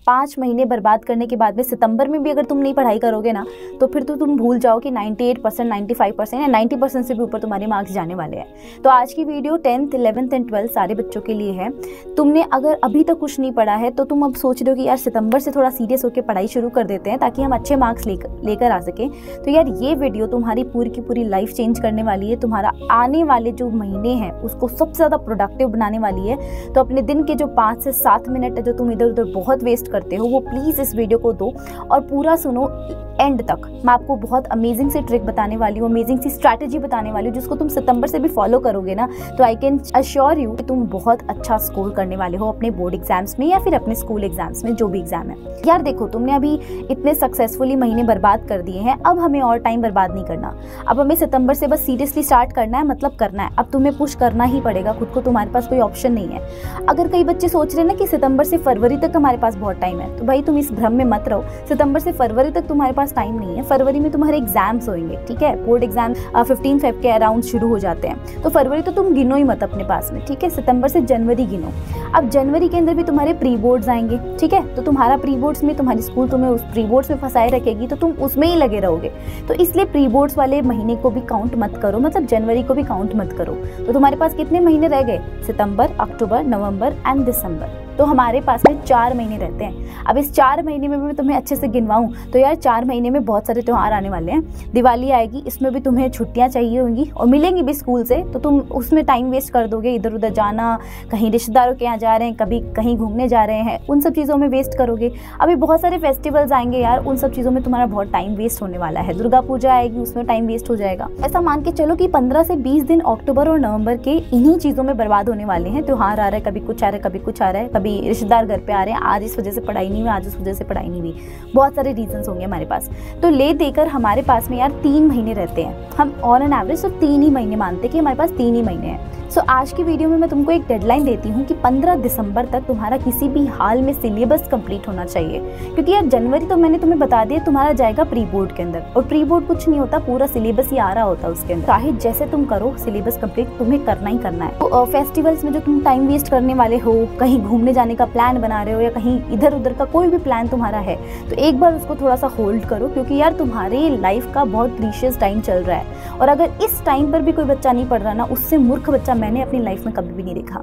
5 महीने बर्बाद करने के बाद में सितंबर में भी अगर तुम नहीं पढ़ाई करोगे ना, तो फिर तो तुम भूल जाओ कि 98%, 95% या 90% से भी ऊपर तुम्हारे मार्क्स जाने वाले हैं। तो आज की video 10th, 11th and 12th सारे बच्चों के लिए है। तुमने अगर अभी तक कुछ नहीं पढ़ा है तो तुम अब सोच रहे हो कि यार सितंबर से थोड़ा सीरियस होकर पढ़ाई शुरू कर देते हैं ताकि हम अच्छे मार्क्स लेकर आ सकें। तो यार ये वीडियो तुम्हारी पूरी की पूरी लाइफ चेंज करने वाली है। तुम्हारा आने वाले जो महीने हैं उसको सबसे ज़्यादा प्रोडक्टिव बनाने वाली है। तो अपने दिन के जो 5 से 7 मिनट है जो तुम इधर उधर बहुत वेस्ट करते हो, वो प्लीज़ इस वीडियो को दो और पूरा सुनो एंड तक। मैं आपको बहुत अमेजिंग सी ट्रिक बताने वाली हूँ, अमेजिंग सी स्ट्रैटेजी बताने वाली हूँ जिसको तुम सितंबर से भी फॉलो करोगे ना, तो आई कैन अश्योर यू कि तुम बहुत अच्छा स्कोर करने वाले हो अपने बोर्ड एग्जाम्स में या फिर अपने स्कूल एग्जाम्स में, जो भी एग्जाम है। यार देखो, तुमने अभी इतने सक्सेसफुली महीने बर्बाद कर दिए हैं, अब हमें और टाइम बर्बाद नहीं करना। अब हमें सितंबर से बस सीरियसली स्टार्ट करना है, मतलब करना है। अब तुम्हें पुश करना ही पड़ेगा खुद को, तुम्हारे पास कोई ऑप्शन नहीं है। अगर कई बच्चे सोच रहे हैं ना कि सितंबर से फरवरी तक हमारे पास बहुत टाइम है, तो भाई तुम इस भ्रम में मत रहो। सितंबर से फरवरी तक तुम्हारे पास टाइम नहीं है। फरवरी में तुम्हारे एग्जाम्स होंगे, ठीक है, बोर्ड एग्जाम 15 फेब के अराउंड शुरू हो जाते हैं। तो फरवरी तो तुम गिनो ही मत अपने पास में, ठीक है। सितंबर से जनवरी गिनो। अब जनवरी के अंदर भी तुम्हारे प्री बोर्ड्स आएंगे, ठीक है। तो तुम्हारा प्री बोर्ड्स में तुम्हारी स्कूल तुम्हें उस प्री बोर्ड्स में फंसाए रखेगी, तो तुम उसमें ही लगे रहोगे। तो इसलिए प्री बोर्ड्स वाले महीने को भी काउंट मत करो, मतलब जनवरी को भी काउंट मत करो। तो तुम्हारे पास कितने महीने रह गए? सितंबर, अक्टूबर, नवंबर एंड दिसंबर। तो हमारे पास में 4 महीने रहते हैं। अब इस 4 महीने में भी मैं तुम्हें अच्छे से गिनवाऊं तो यार 4 महीने में बहुत सारे त्यौहार आने वाले हैं। दिवाली आएगी, इसमें भी तुम्हें छुट्टियां चाहिए होंगी और मिलेंगी भी स्कूल से, तो तुम उसमें टाइम वेस्ट कर दोगे, इधर उधर जाना, कहीं रिश्तेदारों के यहाँ जा रहे हैं, कभी कहीं घूमने जा रहे हैं, उन सब चीज़ों में वेस्ट करोगे। अभी बहुत सारे फेस्टिवल्स आएंगे यार, उन सब चीज़ों में तुम्हारा बहुत टाइम वेस्ट होने वाला है। दुर्गा पूजा आएगी, उसमें टाइम वेस्ट हो जाएगा। ऐसा मान के चलो कि 15 से 20 दिन अक्टूबर और नवंबर के इन्हीं चीज़ों में बर्बाद होने वाले हैं। त्योहार आ रहा है, कभी कुछ आ रहा है, कभी कुछ आ रहा है, कभी रिश्तेदार घर पे आ रहे हैं, आज इस वजह से पढ़ाई नहीं हुई, आज इस वजह से पढ़ाई नहीं हुई, बहुत सारे रीजंस होंगे हमारे पास। तो ले देकर हमारे पास में यार 3 महीने रहते हैं। हम ऑन एन एवरेज तो 3 ही महीने मानते हैं कि हमारे पास 3 ही महीने हैं। सो आज की वीडियो में मैं तुमको एक डेडलाइन देती हूँ कि 15 दिसंबर तक तुम्हारा किसी भी हाल में सिलेबस कंप्लीट होना चाहिए। क्योंकि यार जनवरी तो मैंने तुम्हें बता दिया तुम्हारा जाएगा प्री बोर्ड के अंदर, और प्री बोर्ड कुछ नहीं होता, पूरा सिलेबस ही आ रहा होता है उसके अंदर। चाहे जैसे तुम करो, सिलेबस कंप्लीट तुम्हें करना ही करना है। तो फेस्टिवल्स में जो तुम टाइम वेस्ट करने वाले हो, कहीं घूमने जाने का प्लान बना रहे हो या कहीं इधर उधर का कोई भी प्लान तुम्हारा है, तो एक बार उसको थोड़ा सा होल्ड करो। क्योंकि यार तुम्हारी लाइफ का बहुत प्रीशियस टाइम चल रहा है, और अगर इस टाइम पर भी कोई बच्चा नहीं पढ़ रहा ना, उससे मूर्ख बच्चा मैंने अपनी लाइफ में कभी भी नहीं देखा।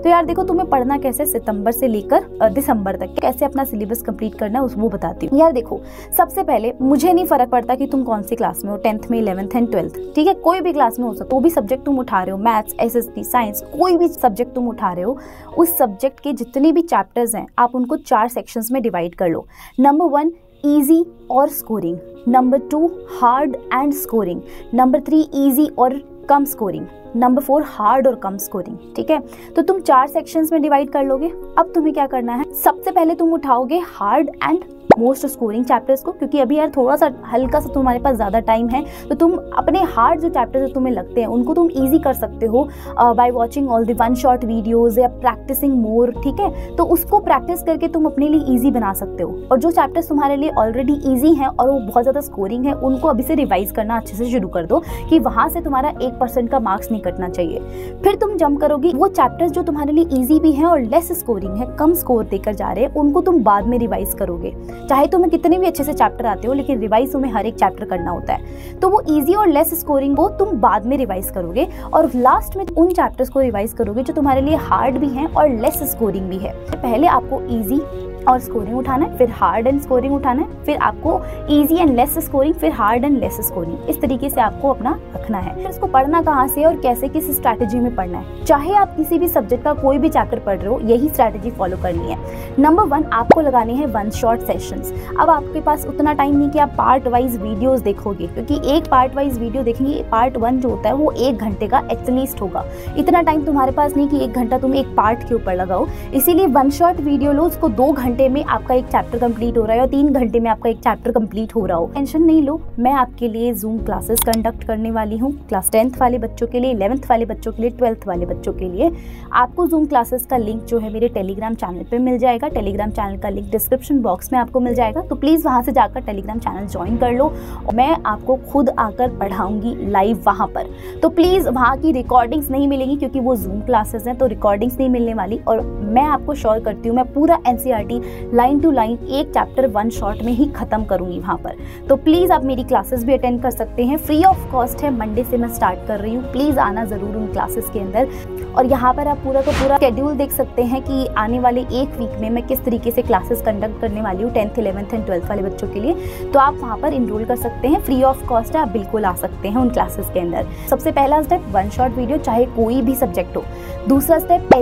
तो यार देखो, तुम्हें पढ़ना कैसे सितंबर से लेकर दिसंबर तक कैसे अपना सिलेबस कंप्लीट करना है वो बताती हूँ। यार देखो, सबसे पहले मुझे नहीं फर्क पड़ता कि तुम कौन सी क्लास में हो, 10th में, 11th एंड 12th, ठीक है, कोई भी क्लास में हो सकता, वो भी सब्जेक्ट तुम उठा रहे हो, मैथ्स, SST, साइंस, कोई भी सब्जेक्ट तुम उठा रहे हो, उस सब्जेक्ट के जितने भी चैप्टर्स हैं आप उनको 4 सेक्शंस में डिवाइड कर लो। नंबर 1 ईजी और scoring, number 2 hard and scoring, number 3 easy और कम स्कोरिंग, नंबर 4 हार्ड और कम स्कोरिंग, ठीक है। तो तुम 4 सेक्शंस में डिवाइड कर लोगे। अब तुम्हें क्या करना है, सबसे पहले तुम उठाओगे hard and most scoring chapters को, क्योंकि अभी यार थोड़ा सा हल्का सा तुम्हारे पास ज़्यादा टाइम है, तो तुम अपने हार्ड जो चैप्टर्स तुम्हें लगते हैं उनको तुम इजी कर सकते हो by watching all the one shot videos या प्रैक्टिसिंग मोर, ठीक है। तो उसको प्रैक्टिस करके तुम अपने लिए इजी बना सकते हो, और जो चैप्टर्स तुम्हारे लिए ऑलरेडी इजी हैं और वो बहुत ज़्यादा स्कोरिंग है, उनको अभी से रिवाइज करना अच्छे से शुरू कर दो कि वहाँ से तुम्हारा 1% का मार्क्स नहीं कटना चाहिए। फिर तुम जंप करोगी, वो चैप्टर्स जो तुम्हारे लिए ईजी भी हैं और लेस स्कोरिंग है, कम स्कोर देकर जा रहे हैं, उनको तुम बाद में रिवाइज करोगे। चाहे तुम्हें कितने भी अच्छे से चैप्टर आते हो, लेकिन रिवाइज तुम्हें हर एक चैप्टर करना होता है। तो वो इजी और लेस स्कोरिंग को तुम बाद में रिवाइज करोगे, और लास्ट में उन चैप्टर्स को रिवाइज करोगे जो तुम्हारे लिए हार्ड भी हैं और लेस स्कोरिंग भी है। पहले आपको इजी और स्कोरिंग उठाना है, फिर हार्ड एंड स्कोरिंग उठाना है, फिर आपको इजी एंड लेस स्कोरिंग, फिर हार्ड एंड लेस स्कोरिंग, इस तरीके से आपको अपना रखना है। फिर इसको पढ़ना कहाँ से और कैसे, किस स्ट्रैटेजी में पढ़ना है। चाहे आप किसी भी सब्जेक्ट का कोई भी चैप्टर पढ़ रहे हो, यही स्ट्रैटेजी फॉलो करनी है। नंबर 1 आपको लगाने हैं वन शॉट सेशंस। अब आपके पास उतना टाइम नहीं कि आप पार्ट वाइज वीडियोस देखोगे, क्योंकि एक पार्ट वाइज वीडियो देखेंगे, पार्ट 1 जो होता है वो 1 घंटे का एटलीस्ट होगा। इतना टाइम तुम्हारे पास नहीं कि 1 घंटा तुम एक पार्ट के ऊपर लगाओ, इसीलिए वन शॉट वीडियो लो, उसको 2 घंटे में आपका एक चैप्टर कंप्लीट हो रहा है, और 3 घंटे में आपका एक चैप्टर कंप्लीट हो रहा हो। टेंशन नहीं लो, मैं आपके लिए जूम क्लासेस कंडक्ट करने वाली हूँ, क्लास 10th वाले बच्चों के लिए, 11th वाले बच्चों के लिए, 12th वाले बच्चों के लिए। आपको जूम क्लासेस का लिंक जो है मेरे टेलीग्राम चैनल पे मिल जाएगा। टेलीग्राम चैनल का लिंक डिस्क्रिप्शन बॉक्स में आपको मिल जाएगा, तो प्लीज़ वहाँ से जाकर टेलीग्राम चैनल ज्वाइन कर लो, और मैं आपको खुद आकर पढ़ाऊंगी लाइव वहाँ पर। तो प्लीज़ वहाँ की रिकॉर्डिंग्स नहीं मिलेंगी, क्योंकि वो जूम क्लासेस हैं, तो रिकॉर्डिंग्स नहीं मिलने वाली। और मैं आपको श्योर करती हूँ, मैं पूरा NCERT literally line to line एक चैप्टर वन शॉट में ही खत्म करूंगी वहाँ पर। तो प्लीज़ आप मेरी क्लासेस भी अटेंड कर सकते हैं, फ्री ऑफ कॉस्ट है, मंडे से मैं स्टार्ट कर रही हूँ। प्लीज़ आना ज़रूर उन क्लासेस के अंदर। और यहाँ पर आप पूरा का पूरा शेड्यूल देख सकते हैं कि आने वाले एक वीक में मैं किस तरीके से क्लासेस कंडक्ट करने वाली हूँ 10th 11th एंड 12th वाले बच्चों के लिए। तो आप वहाँ पर इनरोल कर सकते हैं, फ्री ऑफ कॉस्ट है, आप बिल्कुल आ सकते हैं उन क्लासेस के अंदर। सबसे पहला स्टेप वन शॉट वीडियो, चाहे कोई भी सब्जेक्ट हो। दूसरा स्टेप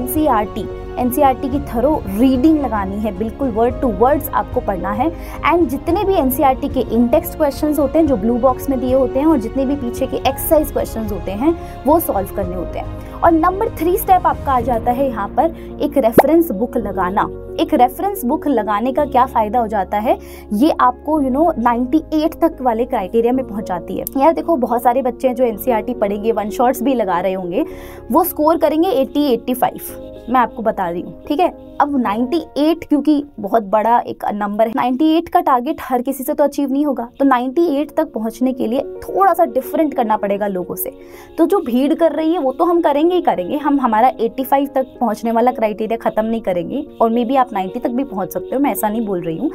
एनसीईआरटी की थरो रीडिंग लगानी है, बिल्कुल वर्ड टू वर्ड्स आपको पढ़ना है। एंड जितने भी एनसीईआरटी के इन टेक्स्ट क्वेश्चंस होते हैं जो ब्लू बॉक्स में दिए होते हैं और जितने भी पीछे के एक्सरसाइज क्वेश्चंस होते हैं वो सॉल्व करने होते हैं। और नंबर 3 स्टेप आपका आ जाता है यहाँ पर एक रेफरेंस बुक लगाना। एक रेफरेंस बुक लगाने का क्या फ़ायदा हो जाता है, ये आपको 98 तक वाले क्राइटेरिया में पहुंचाती है। यार देखो, बहुत सारे बच्चे हैं जो एनसीईआरटी पढ़ेंगे, वन शॉट्स भी लगा रहे होंगे, वो स्कोर करेंगे 80-85, मैं आपको बता रही हूँ, ठीक है। अब 98 क्योंकि बहुत बड़ा एक नंबर है, 98 का टारगेट हर किसी से तो अचीव नहीं होगा, तो 98 तक पहुंचने के लिए थोड़ा सा डिफरेंट करना पड़ेगा लोगों से। तो जो भीड़ कर रही है वो तो हम करेंगे ही करेंगे, हम हमारा 85 तक पहुंचने वाला क्राइटेरिया खत्म नहीं करेंगे, और मे बी आप 90 तक भी पहुंच सकते हो, मैं ऐसा नहीं बोल रही हूँ।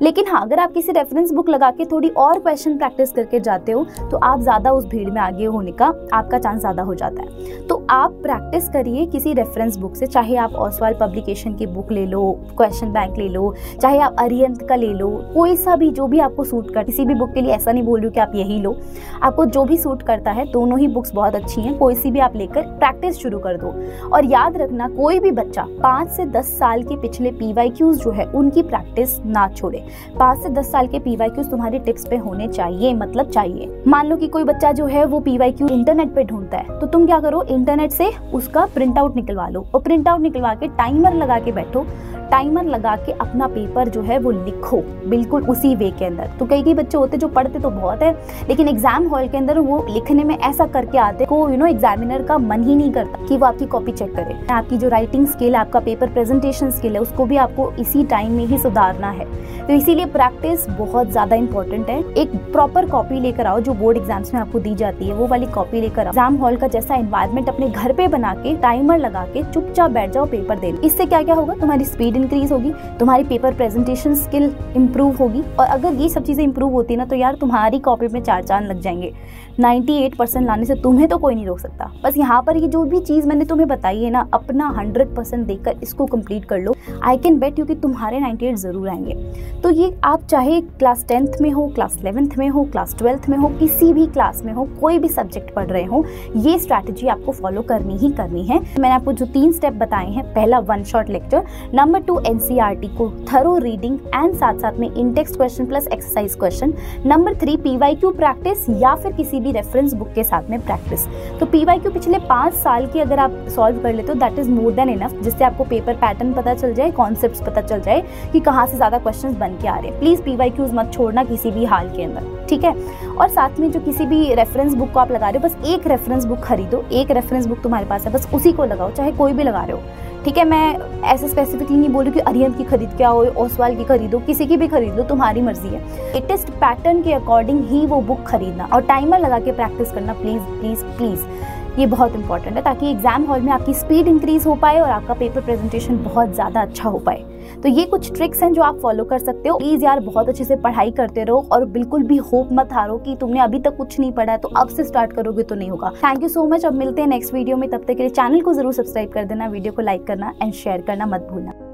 लेकिन हाँ, अगर आप किसी रेफरेंस बुक लगा के थोड़ी और क्वेश्चन प्रैक्टिस करके जाते हो तो आप ज़्यादा उस भीड़ में आगे होने का आपका चांस ज़्यादा हो जाता है। तो आप प्रैक्टिस करिए किसी रेफरेंस बुक से, चाहे आप ओसवाल पब्लिकेशन की बुक ले लो, क्वेश्चन बैंक ले लो, चाहे आप अरिहंत का ले लो, कोई सा भी जो भी आपको सूट कर। किसी भी बुक के लिए ऐसा नहीं बोल रही हूँ कि आप यही लो, आपको जो भी सूट करता है, दोनों ही बुक्स बहुत अच्छी हैं, कोई सी भी आप लेकर प्रैक्टिस शुरू कर दो। और याद रखना, कोई भी बच्चा 5 से 10 साल के पिछले पीवाईक्यूज जो है उनकी प्रैक्टिस ना छोड़े। 5 से 10 साल के पीवाईक्यूज तुम्हारी टिप्स पे होने चाहिए, मतलब चाहिए। मान लो कि कोई बच्चा जो है वो पीवाईक्यू इंटरनेट पे ढूंढता है, तो तुम क्या करो, इंटरनेट से उसका प्रिंट आउट निकलवा लो, और प्रिंट आउट निकलवा के टाइमर लगा के बैठो, टाइमर लगा के अपना पेपर जो है वो लिखो बिल्कुल उसी वे के अंदर। तो कई बच्चे होते जो पढ़ते तो बहुत है, लेकिन एग्जाम हॉल के अंदर वो लिखने में ऐसा करके आते को एग्जामिनर का मन ही नहीं करता कि वो आपकी कॉपी चेक करे। आपकी जो राइटिंग स्किल है, आपका पेपर प्रेजेंटेशन स्किल है, उसको भी आपको इसी टाइम में ही सुधारना है। तो इसीलिए प्रैक्टिस बहुत ज्यादा इंपॉर्टेंट है। एक प्रॉपर कॉपी लेकर आओ जो बोर्ड एग्जाम्स में आपको दी जाती है, वो वाली कॉपी लेकर आओ। एग्जाम हॉल का जैसा एनवायरनमेंट अपने घर पे बना के टाइमर लगा के चुपचाप बैठ जाओ पेपर देने। इससे क्या क्या होगा, तुम्हारी स्पीड इंक्रीज होगी, तुम्हारी पेपर प्रेजेंटेशन स्किल इंप्रूव होगी। और अगर ये सब चीजें इंप्रूव होती है ना, तो यार तुम्हारी कॉपी में 4 चांद लग जाएंगे। 98% लाने से तुम्हें तो कोई नहीं रोक सकता। बस यहाँ पर ये जो भी चीज मैंने तुम्हें बताई है ना, अपना 100% देकर इसको कंप्लीट कर लो। आई कैन बेट यू कि तुम्हारे 98 जरूर आएंगे। तो ये आप चाहे क्लास 10th में हो, क्लास 11th में हो, क्लास 12th में हो, किसी भी क्लास में हो, कोई भी सब्जेक्ट पढ़ रहे हो, ये स्ट्रैटेजी आपको फॉलो करनी ही करनी है। मैंने आपको जो 3 स्टेप बताए हैं, पहला one shot lecture, number 2 NCERT को थरो रीडिंग एंड साथ साथ में in text question plus exercise question, number 3 PYQ practice या फिर किसी भी रेफरेंस बुक के साथ में प्रैक्टिस। तो पीवाईक्यू पिछले 5 साल की अगर आप सॉल्व कर लेते हो, that is more than enough, जिससे आपको पेपर पैटर्न पता चल जाए, कॉन्सेप्ट्स पता चल जाए कि कहाँ से ज्यादा क्वेश्चंस बन के आ रहे हैं। प्लीज पीवाईक्यूज मत छोड़ना किसी भी हाल के अंदर, ठीक है। और साथ में जो किसी भी रेफरेंस बुक को आप लगा रहे हो, बस एक रेफरेंस बुक खरीदो, एक रेफरेंस बुक तुम्हारे पास है, बस उसी को लगाओ, चाहे कोई भी लगा रहे हो, ठीक है। मैं ऐसे स्पेसिफिकली नहीं बोल रही कि अरिहंत की खरीद के आओ, ओसवाल की खरीदो, किसी की भी खरीद लो, तुम्हारी मर्जी है। लेटेस्ट पैटर्न के अकॉर्डिंग ही वो बुक खरीदना और टाइमर लगा के प्रैक्टिस करना, प्लीज प्लीज प्लीज, ये बहुत इंपॉर्टेंट है, ताकि एग्जाम हॉल में आपकी स्पीड इंक्रीज हो पाए और आपका पेपर प्रेजेंटेशन बहुत ज़्यादा अच्छा हो पाए। तो ये कुछ ट्रिक्स हैं जो आप फॉलो कर सकते हो। प्लीज़ यार बहुत अच्छे से पढ़ाई करते रहो और बिल्कुल भी होप मत हारो कि तुमने अभी तक कुछ नहीं पढ़ा है तो अब से स्टार्ट करोगे तो नहीं होगा। Thank you so much. अब मिलते हैं नेक्स्ट वीडियो में, तब तक के लिए चैनल को जरूर सब्सक्राइब कर देना, वीडियो को लाइक करना एंड शेयर करना मत भूलना।